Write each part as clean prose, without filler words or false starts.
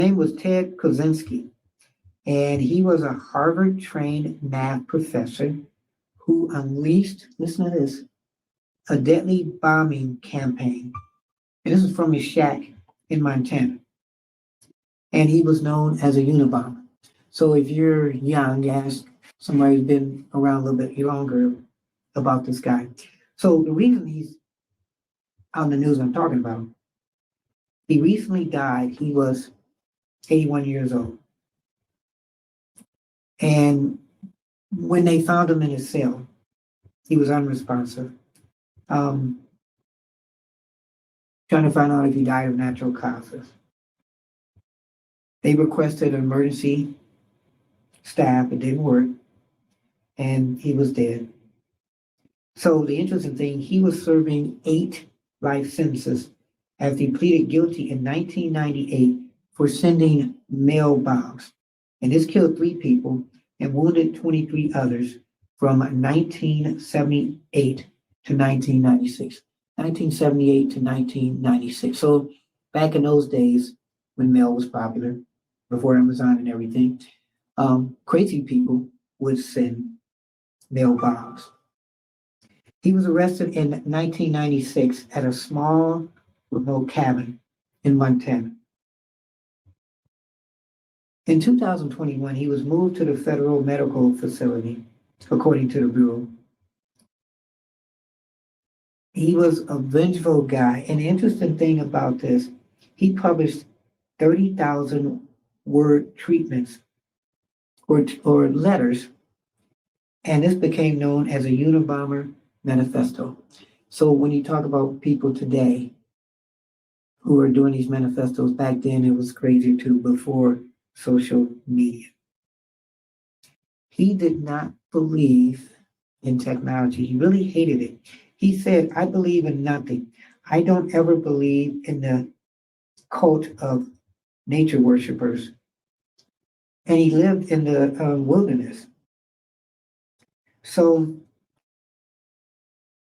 name was Ted Kaczynski, and he was a Harvard-trained math professor who unleashed, listen to this, a deadly bombing campaign. And this is from his shack in Montana. And he was known as a Unabomber. So if you're young, ask somebody who's been around a little bit longer about this guy. So the reason he's out in the news I'm talking about, he recently died. He was 81 years old. And when they found him in his cell, he was unresponsive. Trying to find out if he died of natural causes. They requested emergency staff, it didn't work, and he was dead. So the interesting thing, he was serving 8 life sentences after he pleaded guilty in 1998 for sending mail bombs. And this killed 3 people and wounded 23 others from 1978 to 1996. 1978 to 1996. So back in those days when mail was popular, before Amazon and everything, crazy people would send mail bombs. He was arrested in 1996 at a small remote cabin in Montana. In 2021, he was moved to the federal medical facility, according to the Bureau. He was a vengeful guy. And the interesting thing about this, he published 30,000 word treatments or letters, and this became known as a Unabomber manifesto. So when you talk about people today who are doing these manifestos, back then it was crazy too, before social media. He did not believe in technology. He really hated it. He said, I believe in nothing. I don't ever believe in the cult of nature worshipers. And he lived in the wilderness. So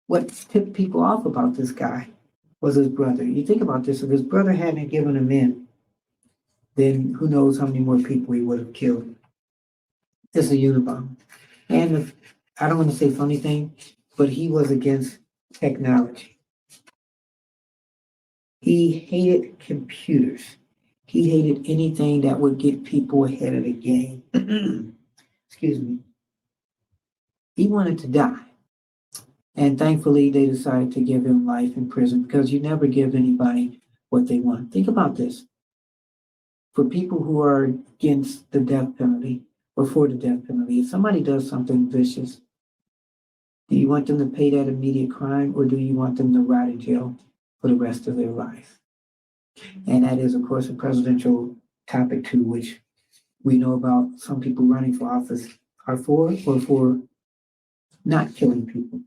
what tipped people off about this guy was his brother. You think about this, if his brother hadn't given him in, then who knows how many more people he would have killed. It's a Unabomber. And I don't want to say funny thing, but he was against technology. He hated computers. He hated anything that would get people ahead of the game. Excuse me. He wanted to die. And thankfully, they decided to give him life in prison because you never give anybody what they want. Think about this. For people who are against the death penalty or for the death penalty, if somebody does something vicious, do you want them to pay that immediate crime or do you want them to rot in jail for the rest of their life? And that is, of course, a presidential topic too, which we know about some people running for office are for or for not killing people.